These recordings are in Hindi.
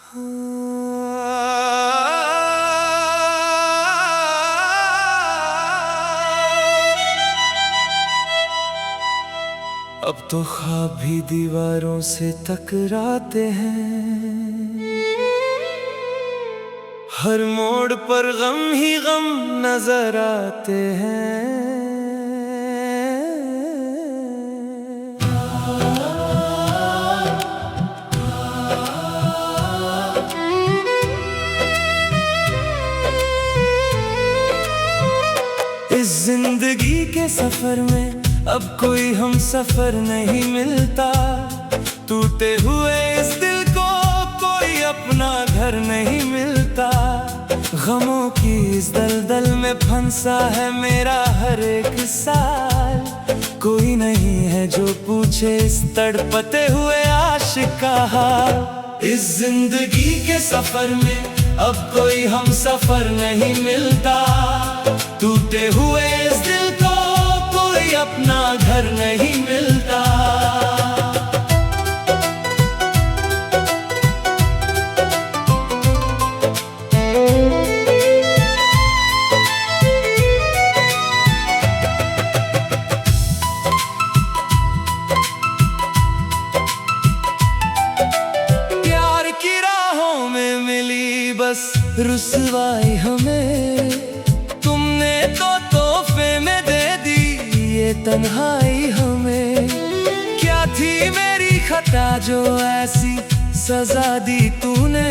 अब तो ख्वाब भी दीवारों से टकराते हैं, हर मोड़ पर गम ही गम नजर आते हैं। इस जिंदगी के सफर में अब कोई हम सफर नहीं मिलता, टूटे हुए इस दिल को कोई अपना घर नहीं मिलता। गमों की इस दलदल में फंसा है मेरा हर एक साल, कोई नहीं है जो पूछे इस तड़पते हुए आशिक का हाल। इस जिंदगी के सफर में अब कोई हम सफर नहीं मिलता, टूटे हुए इस दिल को कोई अपना घर नहीं मिलता। प्यार की राहों में मिली बस रुसवाई हमें, तुमने तो तोहफे में दे दी ये तन्हाई हमें। क्या थी मेरी खता जो ऐसी सजा दी तूने,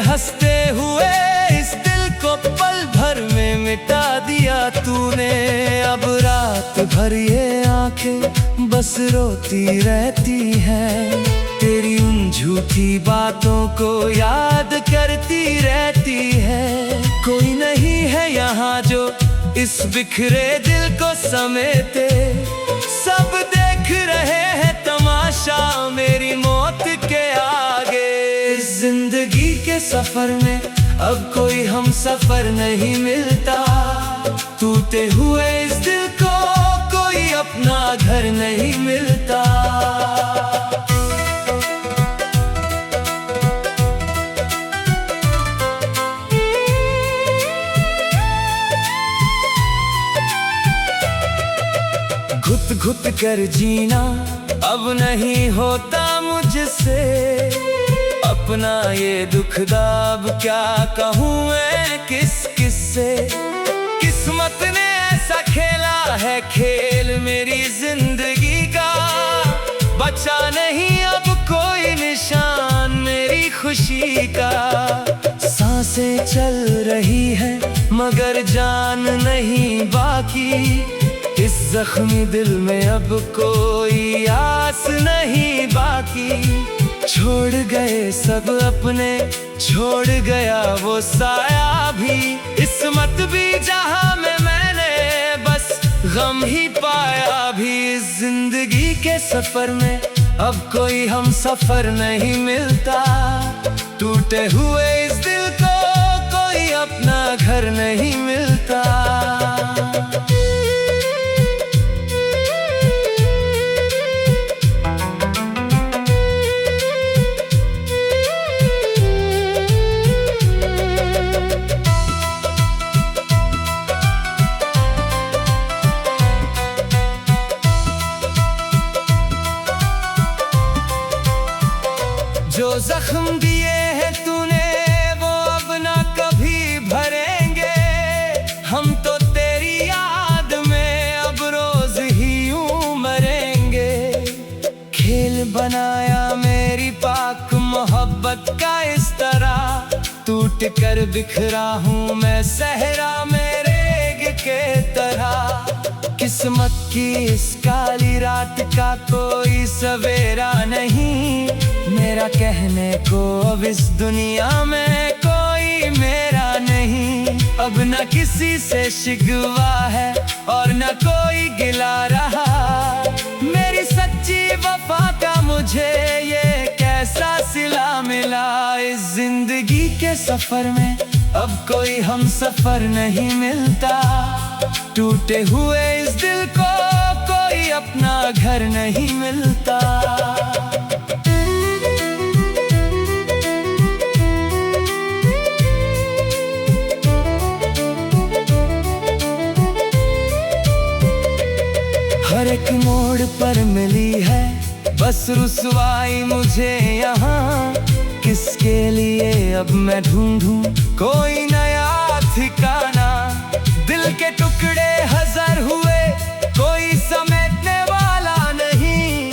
हंसते हुए इस दिल को पल भर में मिटा दिया तूने। अब रात भर ये आंखें बस रोती रहती हैं, तेरी उन झूठी बातों को याद करती रहती है। कोई नहीं है यहाँ जो इस बिखरे दिल को समेटे, सब देख रहे हैं तमाशा मेरी मौत के आगे। इस जिंदगी के सफर में अब कोई हम सफर नहीं मिलता, टूटे हुए इस दिल को कोई अपना घर नहीं मिलता। घुट घुट कर जीना अब नहीं होता मुझसे, अपना ये दुख दाब क्या कहूँ मैं किस किस से। किस्मत ने ऐसा खेला है खेल मेरी जिंदगी का, बचा नहीं अब कोई निशान मेरी खुशी का। सांसें चल रही है मगर जान नहीं बाकी, इस जख्मी दिल में अब कोई आस नहीं बाकी। छोड़ गए सब अपने, छोड़ गया वो साया भी, किस्मत भी जहां में मैंने बस गम ही पाया भी। इस जिंदगी के सफर में अब कोई हम सफर नहीं मिलता, टूटे हुए इस दिल को कोई अपना घर नहीं मिलता। जो जख्म दिए हैं तूने वो अब ना कभी भरेंगे, हम तो तेरी याद में अब रोज ही यूं मरेंगे। खेल बनाया मेरी पाक मोहब्बत का इस तरह, टूट कर बिखरा हूँ मैं सहरा में रेग के तरह। किस्मत की इस काली रात का कोई सवेरा नहीं, मेरा कहने को अब इस दुनिया में कोई मेरा नहीं। अब न किसी से शिकवा है और न कोई गिला रहा, मेरी सच्ची वफा का मुझे ये कैसा सिला मिला। इस जिंदगी के सफर में अब कोई हम सफर नहीं मिलता, टूटे हुए इस दिल को कोई अपना घर नहीं मिलता। बस रुसवाई मुझे यहाँ किसके लिए अब मैं ढूंढूं कोई नया ठिकाना। दिल के टुकड़े हजार हुए, कोई समेटने वाला नहीं।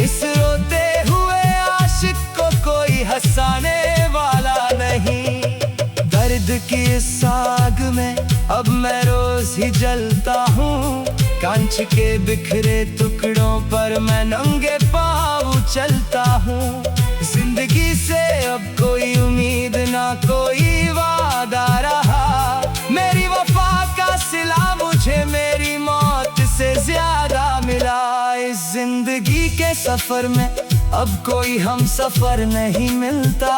इस रोते हुए आशिक को कोई हंसाने वाला नहीं। दर्द की इस आग में अब मैं रोज ही जलता हूँ। कांच के बिखरे टुकड़ों पर मैं नंगे पाँव चलता हूँ। जिंदगी से अब कोई उम्मीद ना कोई वादा रहा। मेरी वफा का सिला मुझे मेरी मौत से ज्यादा मिला। इस जिंदगी के सफर में अब कोई हम सफर नहीं मिलता।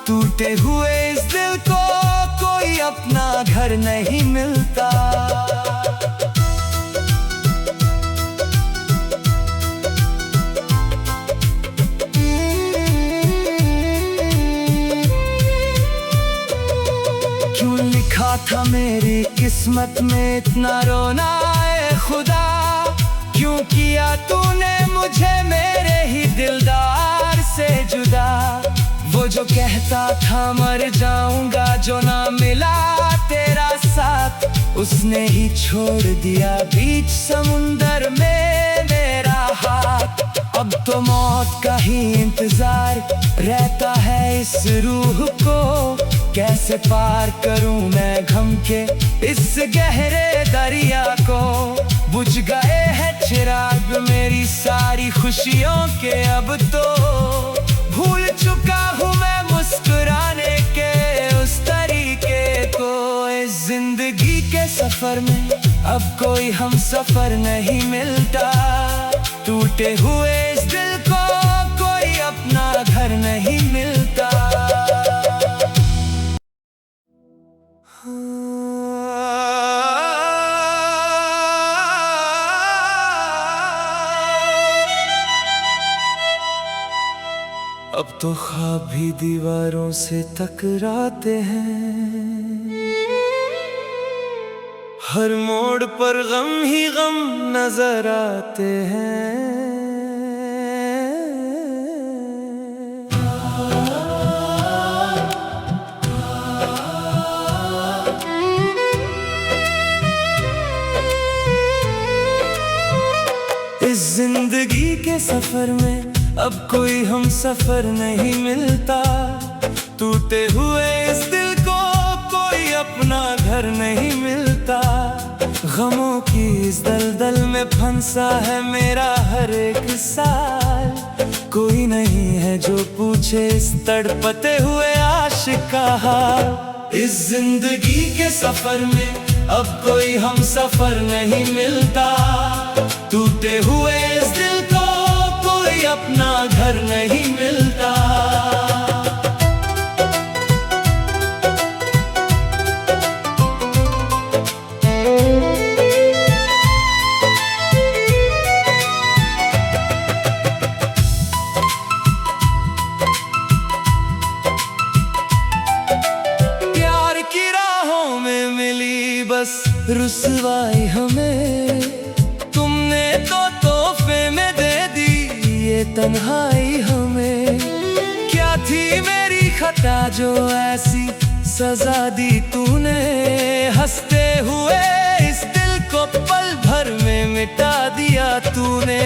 टूटे हुए इस दिल को कोई अपना घर नहीं मिलता। क्यों लिखा था मेरी किस्मत में इतना रोना है खुदा। क्यों किया तूने मुझे मेरे ही दिलदार से जुदा। वो जो कहता था मर जाऊंगा जो ना मिला तेरा साथ, उसने ही छोड़ दिया बीच समुंदर में मेरा हाथ। अब तो मौत का ही इंतजार रहता है इस रूह को। कैसे पार करूं मैं गम के इस गहरे दरिया को। बुझ गए हैं चिराग मेरी सारी खुशियों के अब तो। भूल चुका हूँ मैं मुस्कुराने के उस तरीके को। इस जिंदगी के सफर में अब कोई हम सफर नहीं मिलता। टूटे हुए इस दिल को कोई अपना घर नहीं मिलता। अब तो ख्वाब भी दीवारों से टकराते हैं। हर मोड़ पर गम ही गम नजर आते हैं। इस जिंदगी के सफर में अब कोई हम सफर नहीं मिलता। टूटे हुए इस दिल को कोई अपना घर नहीं मिलता। गमों की इस दलदल में फंसा है मेरा हर एक साल। कोई नहीं है जो पूछे इस तड़पते हुए आशिक का हाल। इस जिंदगी के सफर में अब कोई हम सफर नहीं मिलता। टूटे हुए इस दिल को कोई अपना घर नहीं मिलता। प्यार की राहों में मिली बस रुसवाई हमें। तुमने तो तोहफे में दे दी ये तन्हाई हमें। क्या थी मेरी खता जो ऐसी सजा दी तूने। हंसते हुए इस दिल को पल भर में मिटा दिया तूने।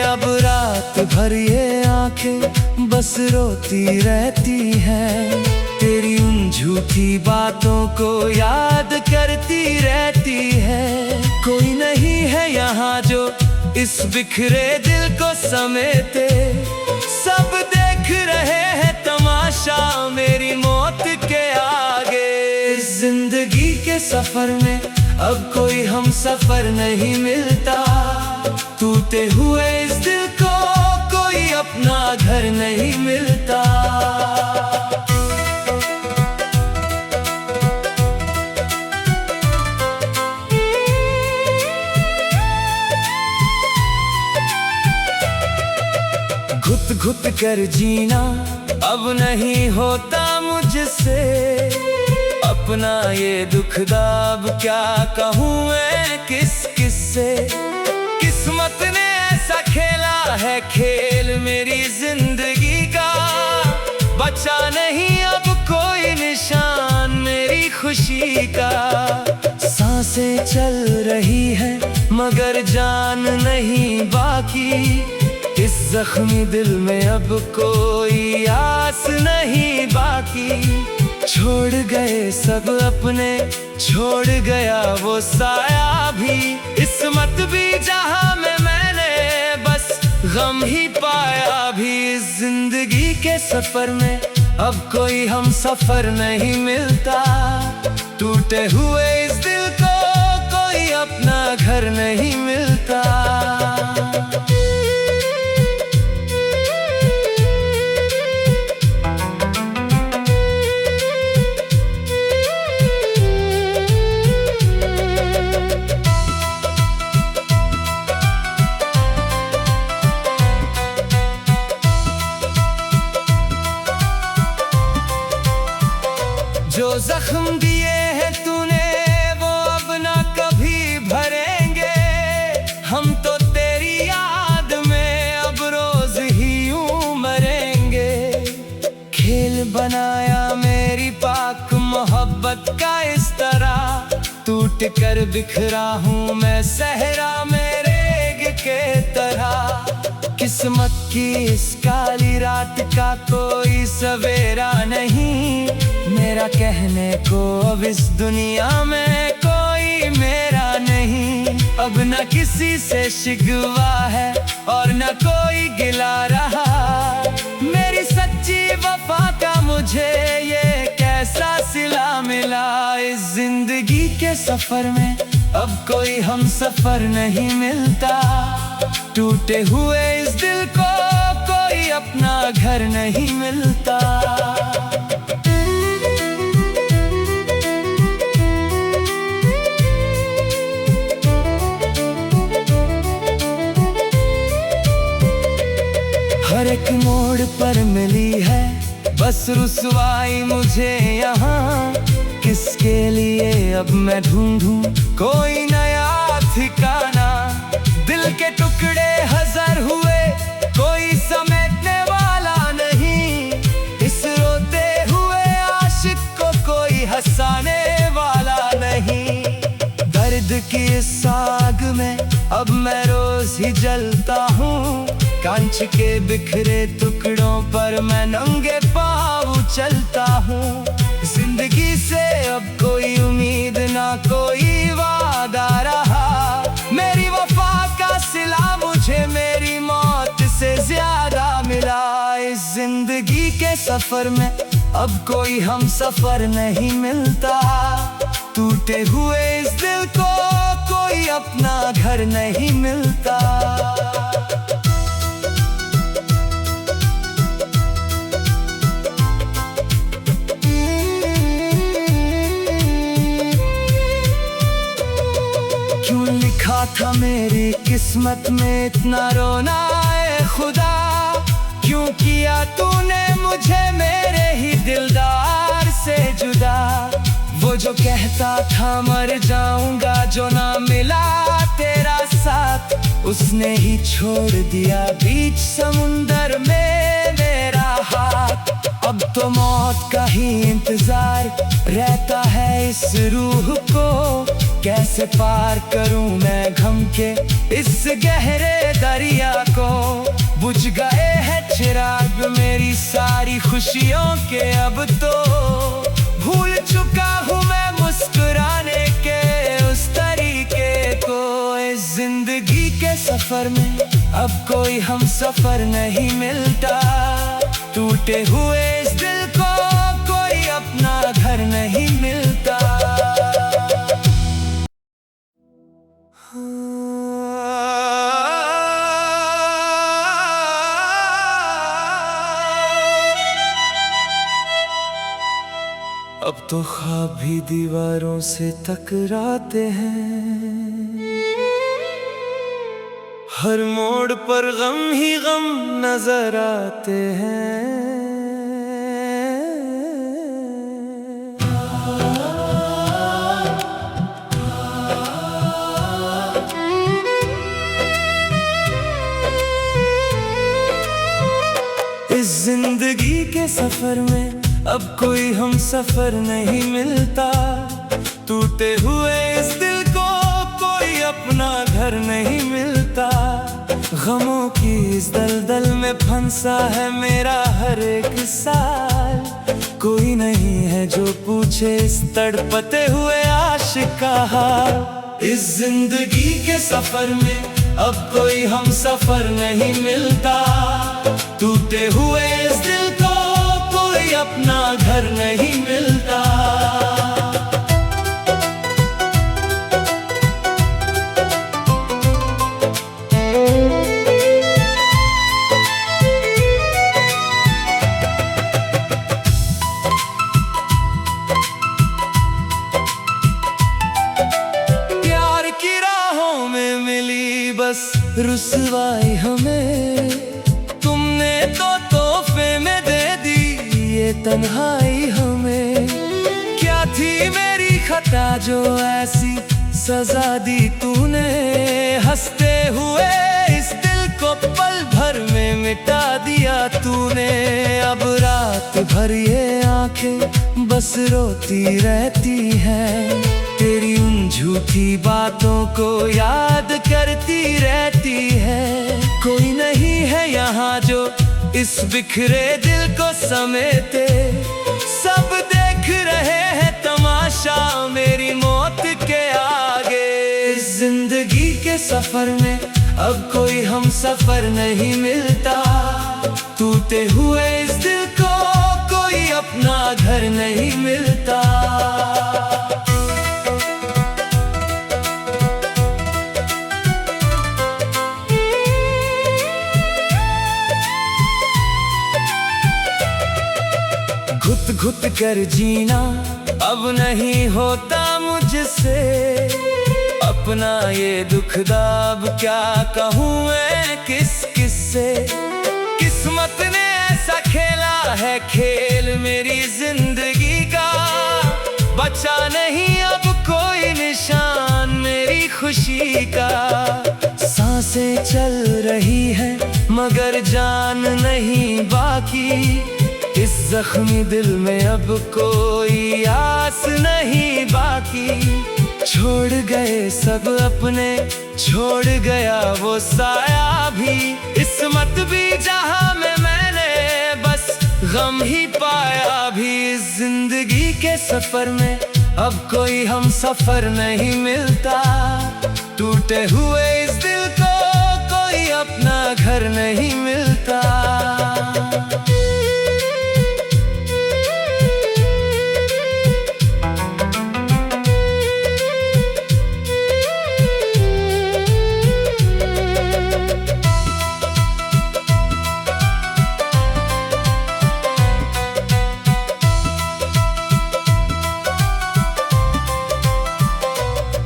अब रात भर ये आंखें बस रोती रहती हैं। तेरी उन झूठी बातों को याद करती रहती है। कोई नहीं है यहाँ जो इस बिखरे दिल को समेटे। सब देख रहे हैं तमाशा मेरी मौत के आगे। इस जिंदगी के सफर में अब कोई हम सफर नहीं मिलता। टूटे हुए इस दिल को कोई अपना घर नहीं मिलता। घुट घुट कर जीना अब नहीं होता मुझसे। अपना ये दुख दाब क्या कहूँ मैं किस किस से। किस्मत ने ऐसा खेला है खेल मेरी जिंदगी का, बचा नहीं अब कोई निशान मेरी खुशी का। सांसें चल रही है मगर जान नहीं बाकी, इस जख्मी दिल में अब कोई आस नहीं बाकी। छोड़ गए सब अपने, छोड़ गया वो साया भी, किस्मत भी जहां में मैंने बस गम ही पाया भी। इस जिंदगी के सफर में अब कोई हम सफर नहीं मिलता, टूटे हुए इस दिल को कोई अपना घर नहीं मिलता। जो जख्म दिए हैं तूने वो अब ना कभी भरेंगे, हम तो तेरी याद में अब रोज ही यूं मरेंगे। खेल बनाया मेरी पाक मोहब्बत का इस तरह, टूट कर बिखरा हूँ मैं सहरा में रेग के तरह। किस्मत की इस काली रात का कोई सवेरा नहीं, मेरा कहने को अब इस दुनिया में कोई मेरा नहीं। अब न किसी से शिकवा है और न कोई गिला रहा, मेरी सच्ची वफा का मुझे ये कैसा सिला मिला। इस जिंदगी के सफर में अब कोई हम सफर नहीं मिलता, टूटे हुए इस दिल को कोई अपना घर नहीं मिलता। हर एक मोड़ पर मिली है बस रुसवाई मुझे यहाँ, किसके लिए अब मैं ढूंढूं कोई नया ठिकाना। दिल के टुकड़े हजार हुए कोई समेटने वाला नहीं, इस रोते हुए आशिक को कोई हंसाने वाला नहीं। दर्द की इस आग में अब मैं रोज ही जलता हूँ, कांच के बिखरे टुकड़ों पर मैं नंगे पाँव चलता हूँ। जिंदगी से अब कोई उम्मीद ना कोई वादा रहा, मेरी वफा का सिला मुझे मेरी मौत से ज्यादा मिला। इस जिंदगी के सफर में अब कोई हम सफर नहीं मिलता, टूटे हुए इस दिल को कोई अपना घर नहीं मिलता। क्यों लिखा था मेरी किस्मत में इतना रोना है खुदा, क्यों किया तूने मुझे मेरे ही दिलदार से जुदा। वो जो कहता था मर जाऊंगा जो ना मिला तेरा साथ, उसने ही छोड़ दिया बीच समुंदर में मेरा हाथ। अब तो मौत का ही इंतजार रहता है इस रूह को, कैसे पार करूं मैं गम के इस गहरे दरिया को। बुझ गए हैं चिराग मेरी सारी खुशियों के, अब तो भूल चुका हूँ मैं मुस्कुराने के उस तरीके को। इस जिंदगी के सफर में अब कोई हम सफर नहीं मिलता, टूटे हुए इस दिल को कोई अपना घर नहीं मिलता। अब तो ख्वाब भी दीवारों से टकराते हैं, हर मोड़ पर गम ही गम नजर आते हैं। जिंदगी के सफर में अब कोई हम सफर नहीं मिलता। टूटे हुए इस दिल को कोई अपना घर नहीं मिलता। गमों की इस दलदल में फंसा है मेरा हर एक साल। कोई नहीं है जो पूछे इस तड़पते हुए आशिक का हाल। इस जिंदगी के सफर में अब कोई हम सफर नहीं मिलता। टूटे हुए इस दिल को कोई अपना घर नहीं मिलता। प्यार की राहों में मिली बस रुसवाई हमें। तुमने तो तोहफे में दे दी ये तन्हाई हमें। क्या थी मेरी खता जो ऐसी सजा दी तूने। हंसते हुए इस दिल को पल भर में मिटा दिया तूने। अब रात भर ये आंखें बस रोती रहती हैं। तेरी उन झूठी बातों को याद करती रहती है। कोई नहीं है यहाँ जो इस बिखरे दिल को समेटे। सब देख रहे हैं तमाशा मेरी मौत के आगे। इस जिंदगी के सफर में अब कोई हम सफर नहीं मिलता। टूटे हुए इस दिल को कोई अपना घर नहीं मिलता। घुट घुट कर जीना अब नहीं होता मुझसे। अपना ये दुख दाब क्या कहूँ मैं किस किस से। किस्मत ने ऐसा खेला है खेल मेरी जिंदगी का। बचा नहीं अब कोई निशान मेरी खुशी का। सांसें चल रही है मगर जान नहीं बाकी। इस जख्मी दिल में अब कोई आस नहीं बाकी। छोड़ गए सब अपने छोड़ गया वो साया भी। किस्मत भी जहां में मैंने बस गम ही पाया भी। इस जिंदगी के सफर में अब कोई हम सफर नहीं मिलता। टूटे हुए इस दिल को कोई अपना घर नहीं मिलता।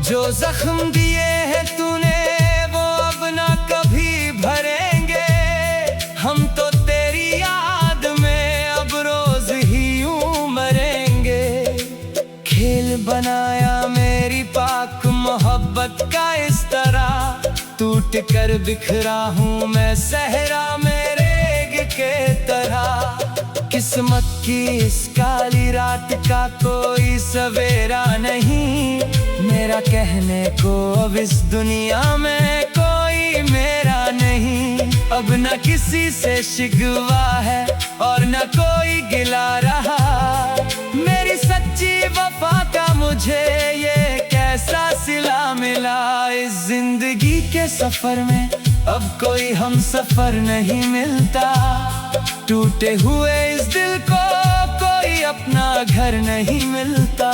जो जख्म दिए हैं तूने वो अब ना कभी भरेंगे। हम तो तेरी याद में अब रोज ही यूं मरेंगे। खेल बनाया मेरी पाक मोहब्बत का इस तरह। टूट कर बिखरा हूँ मैं सहरा में रेग के तरह। किस्मत की इस काली रात का कोई सवेरा नहीं। मेरा कहने को अब इस दुनिया में कोई मेरा नहीं। अब न किसी से शिकवा है और न कोई गिला रहा। मेरी सच्ची वफा का मुझे ये कैसा सिला मिला। इस जिंदगी के सफर में अब कोई हम सफर नहीं मिलता। टूटे हुए इस दिल को कोई अपना घर नहीं मिलता।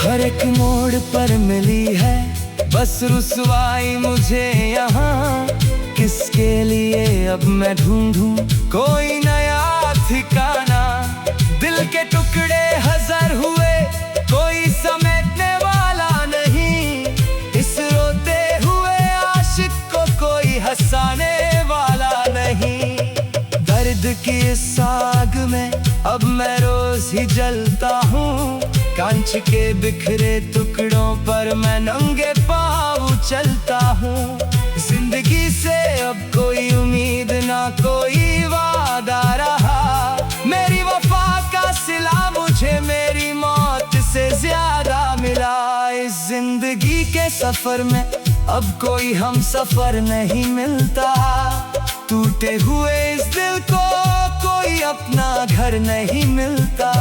हर एक मोड़ पर मिली है बस रुसवाई मुझे यहाँ। किसके लिए अब मैं ढूंढूं कोई नया ठिकाना। दिल के टुकड़े हजार हुए कोई समेटने वाला नहीं। इस रोते हुए आशिक को कोई हंसाने वाला नहीं। दर्द की इस आग में अब मैं रोज ही जलता हूँ। कांच के बिखरे टुकड़ों पर मैं नंगे पाँव चलता हूँ। जिंदगी से अब कोई उम्मीद ना कोई वादा रहा। मेरी वफा का सिला मुझे मेरी मौत से ज्यादा मिला। इस जिंदगी के सफर में अब कोई हम सफर नहीं मिलता। टूटे हुए इस दिल को कोई अपना घर नहीं मिलता।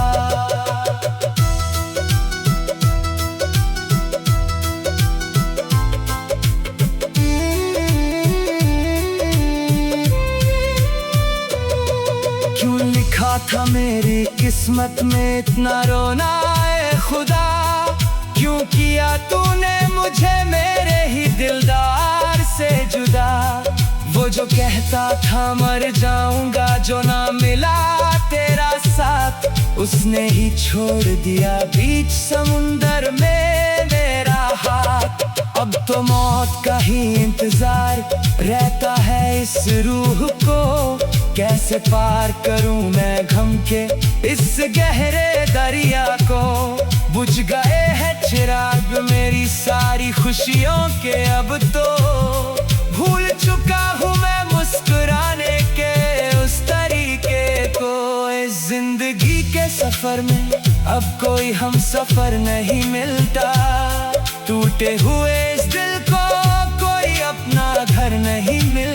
क्यों लिखा था मेरी किस्मत में इतना रोना है खुदा। क्यों किया तूने मुझे मेरे ही दिलदार से जुदा। वो जो कहता था मर जाऊंगा जो ना मिला तेरा साथ, उसने ही छोड़ दिया बीच समुंदर में मेरा हाथ। अब तो मौत का ही इंतजार रहता है इस रूह को। कैसे पार करूं मैं गम के इस गहरे दरिया को। बुझ गए हैं चिराग मेरी सारी खुशियों के। अब तो भूल चुका हूँ मैं मुस्कुराने के उस तरीके को। इस जिंदगी के सफर में अब कोई हम सफर नहीं मिलता। टूटे हुए इस दिल को कोई अपना घर नहीं मिलता।